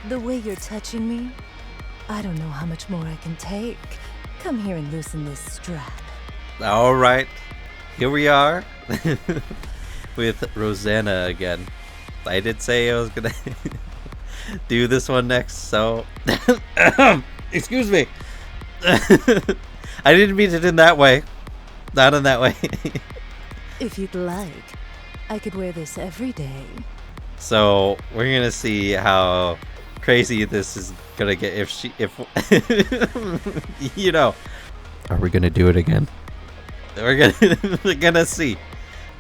The way you're touching me, I don't know how much more I can take. Come here and loosen this strap. All right, here we are with Rosanna again. I did say I was gonna do this one next, so excuse me. I didn't mean it in that way. Not in that way. If you'd like, I could wear this every day. So we're gonna see how crazy this is gonna get if you know. Are we gonna do it again? We're gonna see.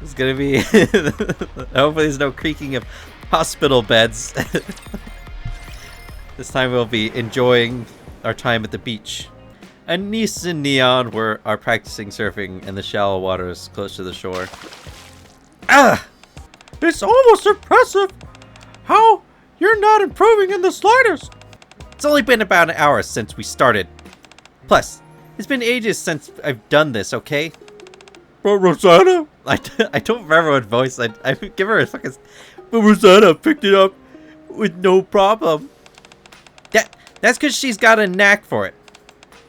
It's gonna be hopefully there's no creaking of hospital beds. This time we'll be enjoying our time at the beach. Anise and Neon are practicing surfing in the shallow waters close to the shore. Ah! It's almost impressive how you're not improving in the slightest. It's only been about an hour since we started. Plus, it's been ages since I've done this, okay? But Rosanna? I don't remember what voice I give her a fucking... But Rosanna picked it up with no problem. That's because she's got a knack for it.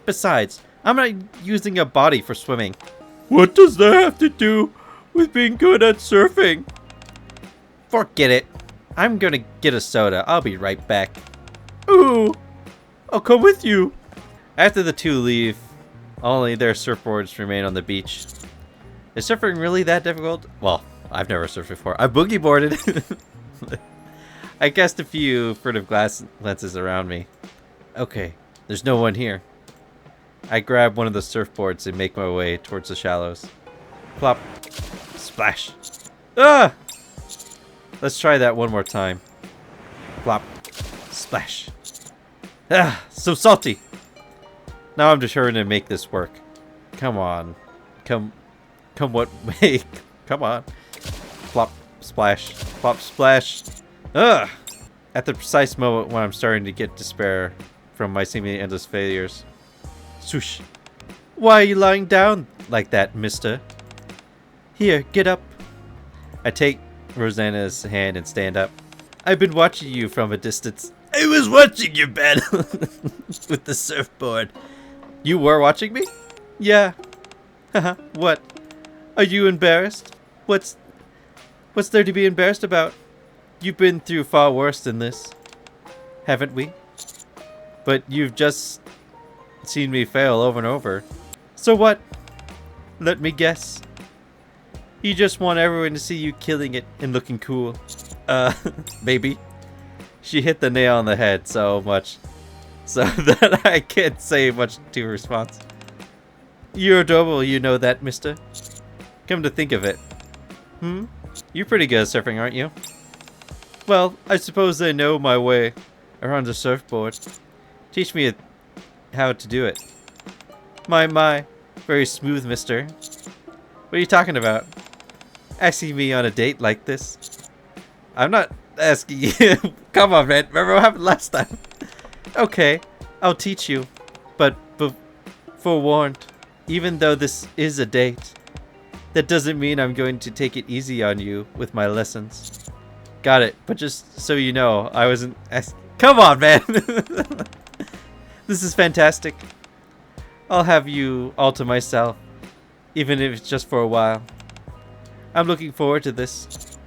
Besides, I'm not using a body for swimming. What does that have to do with being good at surfing? Forget it. I'm gonna get a soda. I'll be right back. Ooh, I'll come with you. After the two leave, only their surfboards remain on the beach. Is surfing really that difficult? Well, I've never surfed before. I boogie boarded. I cast a few furtive glances around me. Okay, there's no one here. I grab one of the surfboards and make my way towards the shallows. Plop. Splash. Ah! Let's try that one more time. Plop. Splash. Ah, so salty. Now I'm determined to make this work. Come on. Come what way? Come on. Plop. Splash. Plop. Splash. Ugh! At the precise moment when I'm starting to get despair from my seemingly endless failures. Swoosh. Why are you lying down like that, mister? Here, get up. I take Rosanna's hand and stand up. I've been watching you from a distance. I was watching your battle with the surfboard. You were watching me? Yeah. Haha, what? Are you embarrassed? What's there to be embarrassed about? You've been through far worse than this, haven't we? But you've just seen me fail over and over. So what? Let me guess. You just want everyone to see you killing it and looking cool. Maybe. She hit the nail on the head so much so that I can't say much to her response. You're adorable, you know that, mister. Come to think of it. You're pretty good at surfing, aren't you? Well, I suppose I know my way around the surfboard. Teach me how to do it. My. Very smooth, mister. What are you talking about? Asking me on a date like this? I'm not asking you. Come on, man. Remember what happened last time? Okay, I'll teach you. But forewarned, even though this is a date, that doesn't mean I'm going to take it easy on you with my lessons. Got it. But just so you know, I wasn't asking. Come on, man. This is fantastic. I'll have you all to myself, even if it's just for a while. I'm looking forward to this.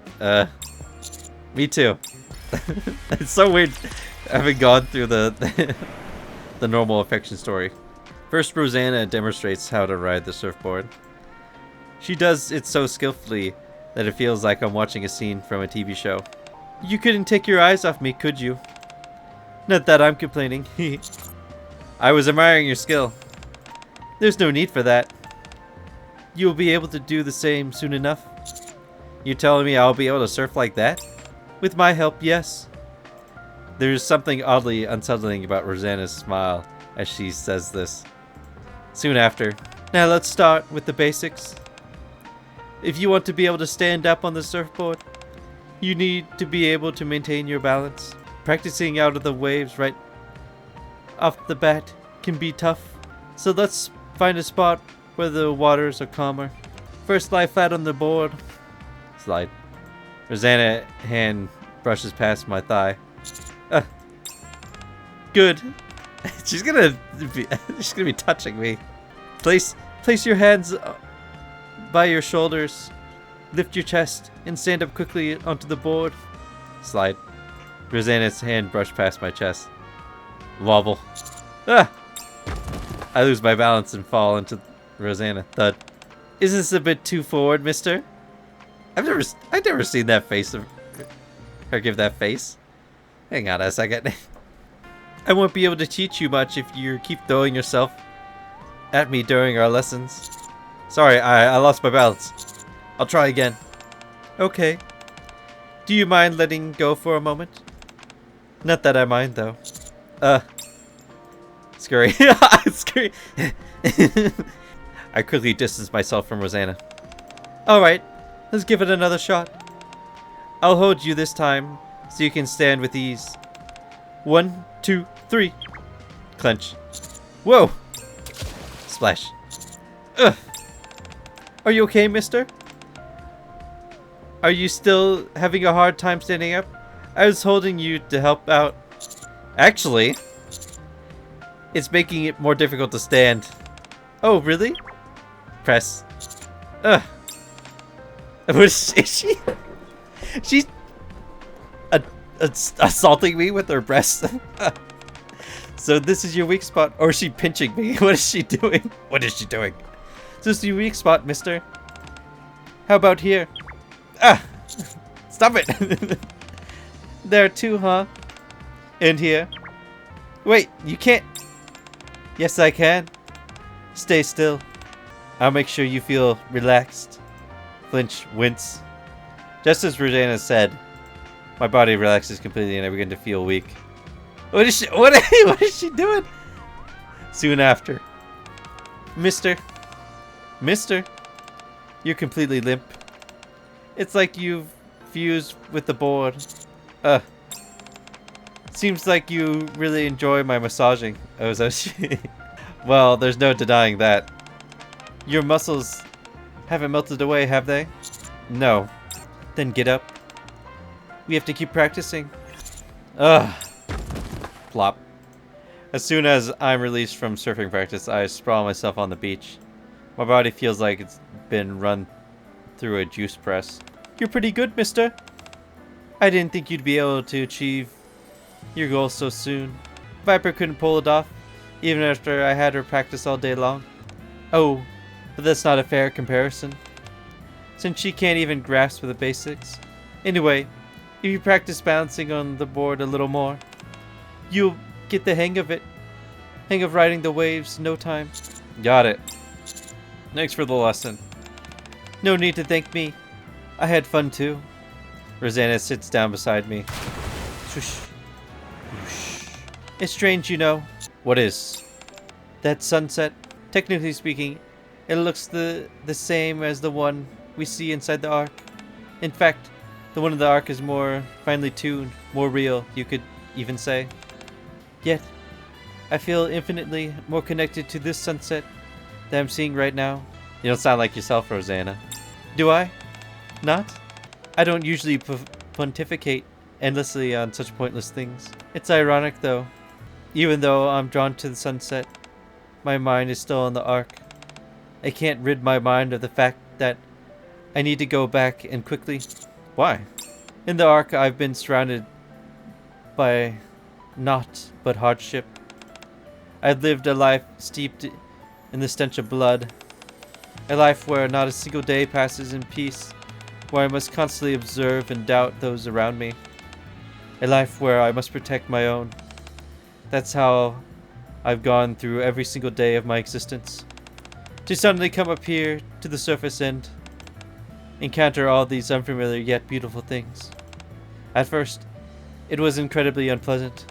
Me too. It's so weird having gone through the normal affection story. First, Rosanna demonstrates how to ride the surfboard. She does it so skillfully that it feels like I'm watching a scene from a TV show. You couldn't take your eyes off me, could you? Not that I'm complaining. I was admiring your skill. There's no need for that. You'll be able to do the same soon enough. You telling me I'll be able to surf like that? With my help, yes. There's something oddly unsettling about Rosanna's smile as she says this. Soon after. Now let's start with the basics. If you want to be able to stand up on the surfboard, you need to be able to maintain your balance. Practicing out of the waves right off the bat can be tough. So let's find a spot where the waters are calmer. First, lie flat on the board. Slide. Rosanna's hand brushes past my thigh. good. She's gonna be touching me. Place your hands by your shoulders. Lift your chest and stand up quickly onto the board. Slide. Rosanna's hand brushed past my chest. Wobble. Ah! I lose my balance and fall into Rosanna. Thud. Is this a bit too forward, mister? I've never seen that face of her give that face. Hang on a second. I won't be able to teach you much if you keep throwing yourself at me during our lessons. Sorry, I lost my balance. I'll try again. Okay. Do you mind letting go for a moment? Not that I mind, though. Scurry. Scurry. I quickly distanced myself from Rosanna. Alright, let's give it another shot. I'll hold you this time, so you can stand with ease. 1, 2, 3. Clench. Whoa! Splash. Ugh. Are you okay, mister? Are you still having a hard time standing up? I was holding you to help out. Actually, it's making it more difficult to stand. Oh, really? Press. Ugh. What is she? She's assaulting me with her breasts. So this is your weak spot. Or is she pinching me? What is she doing? What is she doing? This is your weak spot, mister. How about here? Ah! Stop it! There too, huh? And here. Wait, you can't. Yes, I can. Stay still. I'll make sure you feel relaxed. Flinch, wince. Just as Rosanna said, my body relaxes completely and I begin to feel weak. What is she? What is she doing? Soon after. Mister, you're completely limp. It's like you've fused with the board. Seems like you really enjoy my massaging. Oh, is that she? Well, there's no denying that. Your muscles haven't melted away, have they? No. Then get up. We have to keep practicing. Ugh. Plop. As soon as I'm released from surfing practice, I sprawl myself on the beach. My body feels like it's been run through a juice press. You're pretty good, mister. I didn't think you'd be able to achieve your goal so soon. Viper couldn't pull it off, even after I had her practice all day long. Oh, but that's not a fair comparison, since she can't even grasp the basics. Anyway, if you practice bouncing on the board a little more, you'll get the hang of it. Hang of riding the waves in no time. Got it. Thanks for the lesson. No need to thank me. I had fun too. Rosanna sits down beside me. Swoosh. Whoosh. It's strange, you know. What is? That sunset. Technically speaking, it looks the same as the one we see inside the Ark. In fact, the one in the Ark is more finely tuned, more real, you could even say. Yet, I feel infinitely more connected to this sunset that I'm seeing right now. You don't sound like yourself, Rosanna. Do I? Not? I don't usually pontificate endlessly on such pointless things. It's ironic, though. Even though I'm drawn to the sunset, my mind is still on the Ark. I can't rid my mind of the fact that I need to go back and quickly. Why? In the Ark, I've been surrounded by naught but hardship. I've lived a life steeped in the stench of blood. A life where not a single day passes in peace, where I must constantly observe and doubt those around me. A life where I must protect my own. That's how I've gone through every single day of my existence. To suddenly come up here to the surface and encounter all these unfamiliar yet beautiful things. At first, it was incredibly unpleasant.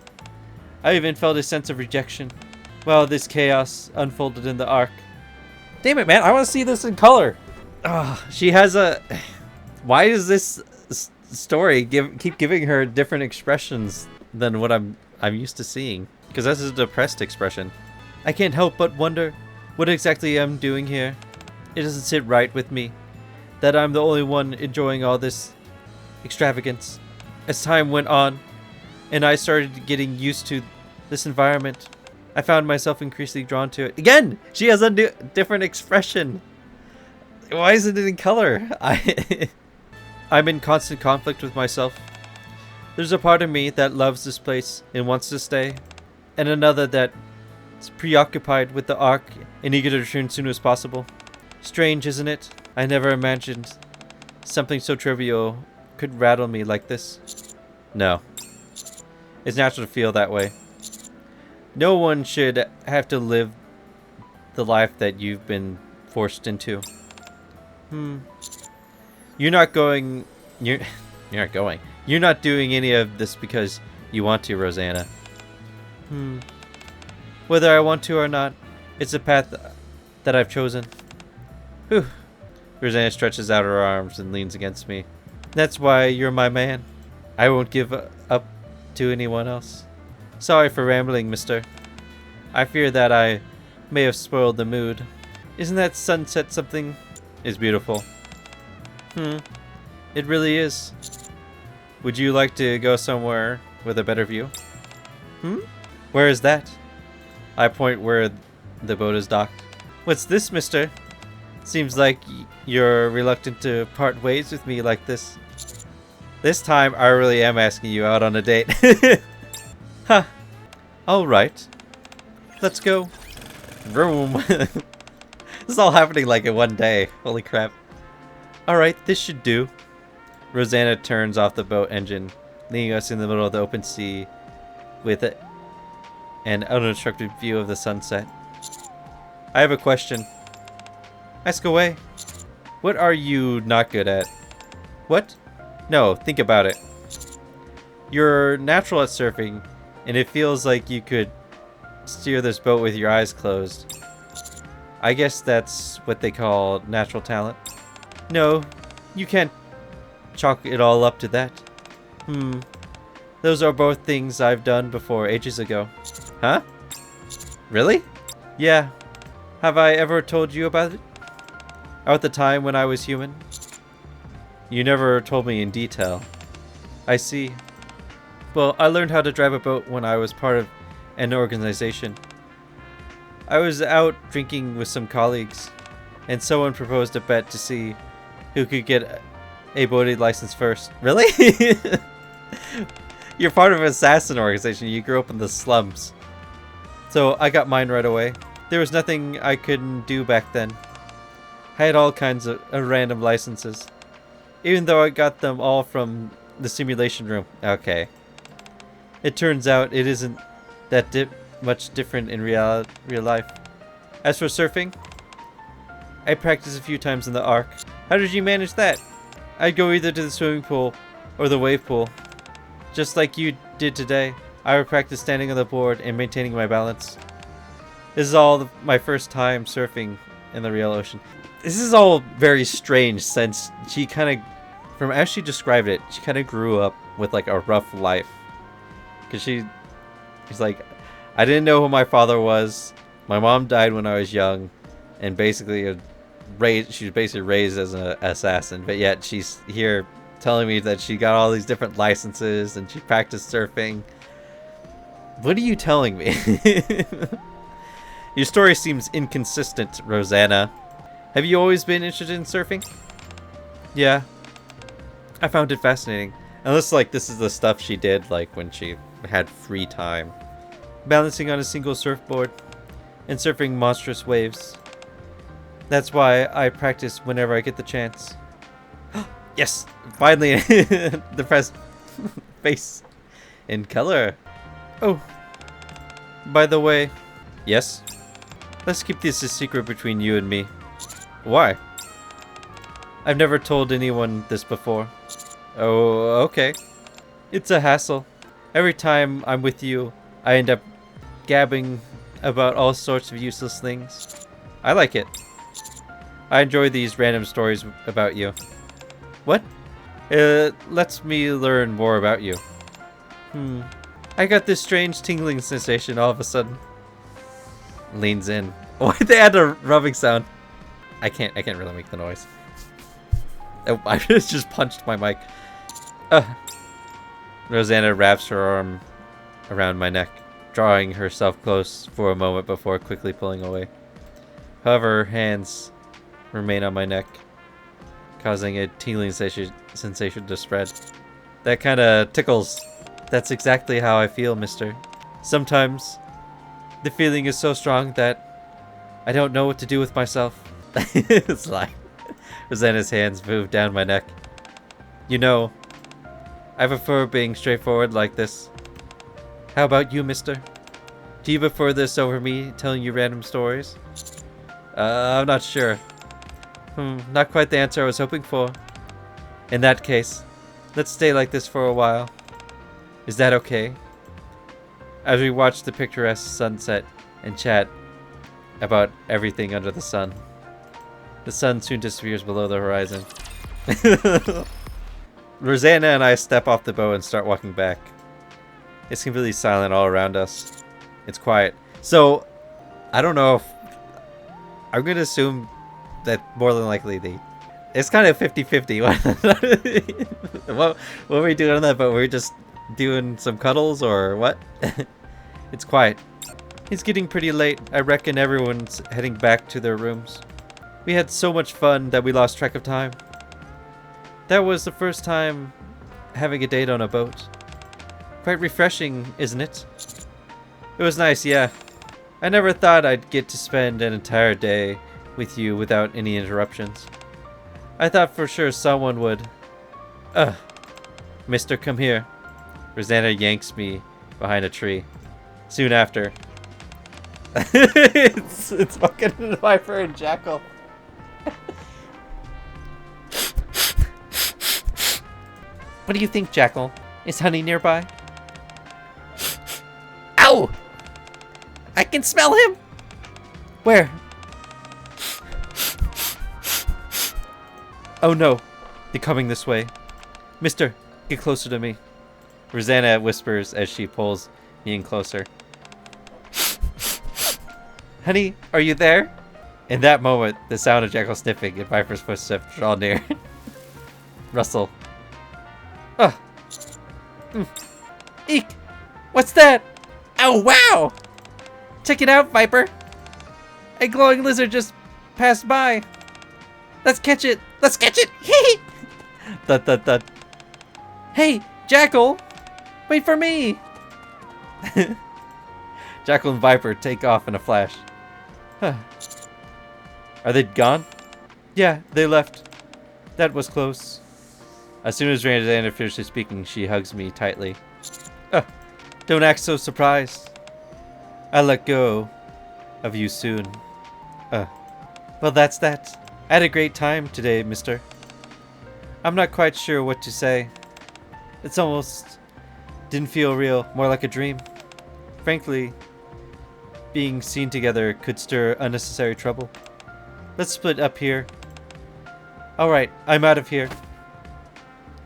I even felt a sense of rejection while this chaos unfolded in the Ark. Damn it, man! I want to see this in color. She has a. Why does this story keep giving her different expressions than what I'm used to seeing? Because that's a depressed expression. I can't help but wonder what exactly I'm doing here. It doesn't sit right with me that I'm the only one enjoying all this extravagance. As time went on, and I started getting used to this environment. I found myself increasingly drawn to it. Again, she has a different expression. Why isn't it in color? I'm in constant conflict with myself. There's a part of me that loves this place and wants to stay, and another that's preoccupied with the arc and eager to return soon as possible. Strange, isn't it? I never imagined something so trivial could rattle me like this. No. It's natural to feel that way. No one should have to live the life that you've been forced into. You're not going... You're not going. You're not doing any of this because you want to, Rosanna. Whether I want to or not, it's a path that I've chosen. Whew. Rosanna stretches out her arms and leans against me. That's why you're my man. I won't give up to anyone else. Sorry for rambling, mister. I fear that I may have spoiled the mood. Isn't that sunset something? It's beautiful. It really is. Would you like to go somewhere with a better view? Where is that? I point where the boat is docked. What's this, mister? Seems like you're reluctant to part ways with me like this. This time, I really am asking you out on a date. Huh. Alright. Let's go. Vroom. This is all happening like in one day. Holy crap. Alright, this should do. Rosanna turns off the boat engine, leaving us in the middle of the open sea with an unobstructed view of the sunset. I have a question. Ask away. What are you not good at? What? No, think about it. You're natural at surfing, and it feels like you could steer this boat with your eyes closed. I guess that's what they call natural talent. No, you can't chalk it all up to that. Those are both things I've done before ages ago. Huh? Really? Yeah. Have I ever told you about it? About the time when I was human? You never told me in detail. I see. Well, I learned how to drive a boat when I was part of an organization. I was out drinking with some colleagues, and someone proposed a bet to see who could get a boating license first. Really? You're part of an assassin organization. You grew up in the slums. So I got mine right away. There was nothing I couldn't do back then. I had all kinds of random licenses. Even though I got them all from the simulation room. Okay. It turns out it isn't that much different in real life. As for surfing, I practiced a few times in the Ark. How did you manage that? I'd go either to the swimming pool or the wave pool. Just like you did today, I would practice standing on the board and maintaining my balance. This is all my first time surfing in the real ocean. This is all very strange since she kind of, from as she described it, she kind of grew up with like a rough life. Because she's like, I didn't know who my father was. My mom died when I was young. And basically, she was basically raised as an assassin. But yet she's here telling me that she got all these different licenses and she practiced surfing. What are you telling me? Your story seems inconsistent, Rosanna. Have you always been interested in surfing? Yeah. I found it fascinating. Unless, like, this is the stuff she did, like, when she had free time. Balancing on a single surfboard and surfing monstrous waves. That's why I practice whenever I get the chance. Yes! Finally, the press face in color. Oh. By the way. Yes? Let's keep this a secret between you and me. Why? I've never told anyone this before. Oh, okay. It's a hassle. Every time I'm with you, I end up gabbing about all sorts of useless things. I like it. I enjoy these random stories about you. What? It lets me learn more about you. I got this strange tingling sensation all of a sudden. Leans in. Why'd they add a rubbing sound? I can't really make the noise. Oh, I just punched my mic. Rosanna wraps her arm around my neck. drawing herself close for a moment before quickly pulling away. However, her hands remain on my neck, causing a tingling sensation to spread. That kind of tickles. That's exactly how I feel, mister. Sometimes the feeling is so strong that I don't know what to do with myself. It's like Rosanna's hands move down my neck. You know, I prefer being straightforward like this. How about you, mister? Do you prefer this over me telling you random stories? I'm not sure. Not quite the answer I was hoping for. In that case, let's stay like this for a while. Is that okay? As we watch the picturesque sunset and chat about everything under the sun. The sun soon disappears below the horizon. Rosanna and I step off the boat and start walking back. It's completely silent all around us. It's quiet. So, I don't know if... I'm going to assume that more than likely it's kind of 50-50. What were we doing on that boat? Were we just doing some cuddles or what? It's quiet. It's getting pretty late. I reckon everyone's heading back to their rooms. We had so much fun that we lost track of time. That was the first time having a date on a boat. Quite refreshing, isn't it? It was nice, yeah. I never thought I'd get to spend an entire day with you without any interruptions. I thought for sure someone would. Mister, come here. Rosanna yanks me behind a tree. Soon after. it's fucking Viper and Jackal. What do you think, Jackal? Is Honey nearby? Ow! I can smell him! Where? Oh no, they're coming this way. Mister, get closer to me. Rosanna whispers as she pulls me in closer. Honey, are you there? In that moment, the sound of Jackal sniffing and Viper's footsteps draw near. Rustle. Eek! What's that? Oh, wow! Check it out, Viper! A glowing lizard just passed by. Let's catch it! Let's catch it! Hee! Thud, thud, thud. Hey, Jackal! Wait for me! Jackal and Viper take off in a flash. Are they gone? Yeah, they left. That was close. As soon as Rosanna finishes speaking, she hugs me tightly. Don't act so surprised. I'll let go of you soon. Well, that's that. I had a great time today, mister. I'm not quite sure what to say. It's almost didn't feel real, more like a dream. Frankly, being seen together could stir unnecessary trouble. Let's split up here. Alright, I'm out of here.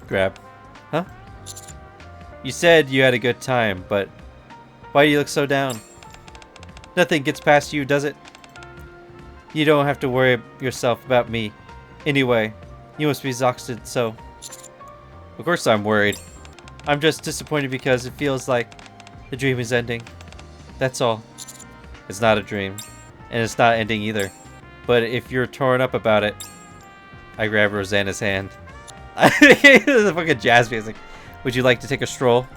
Grab. Huh? You said you had a good time, but why do you look so down? Nothing gets past you, does it? You don't have to worry yourself about me. Anyway, you must be exhausted, so... Of course I'm worried. I'm just disappointed because it feels like the dream is ending. That's all. It's not a dream. And it's not ending either. But if you're torn up about it... I grab Rosanna's hand. The fucking jazz music. Would you like to take a stroll?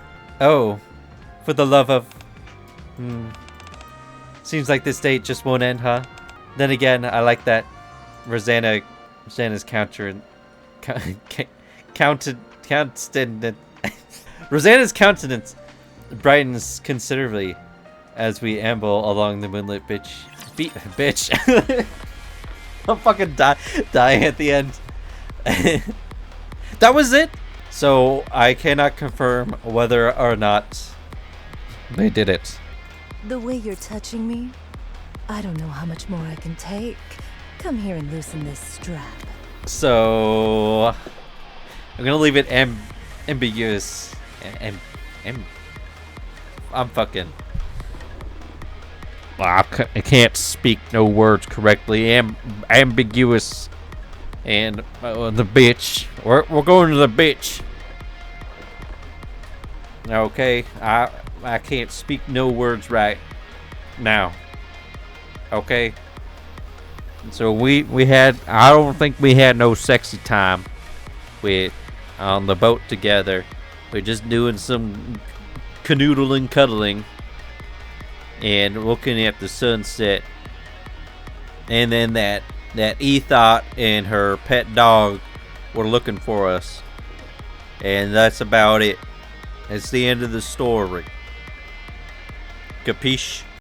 Oh. For the love of... Seems like this date just won't end, huh? Then again, I like that Rosanna's countenance. Rosanna's countenance brightens considerably as we amble along the moonlit bitch. I'm fucking dying at the end. That was it. So I cannot confirm whether or not they did it. The way you're touching me, I don't know how much more I can take. Come here and loosen this strap. So I'm gonna leave it ambiguous. I'm fucking. I can't speak no words correctly. Ambiguous. And the bitch. We're going to the bitch. Okay. I can't speak no words right now. Okay? So we had, I don't think we had no sexy time with on the boat together. We're just doing some canoodling, cuddling, and looking at the sunset. And then that Ethot and her pet dog were looking for us. And that's about it. It's the end of the story. Capiche?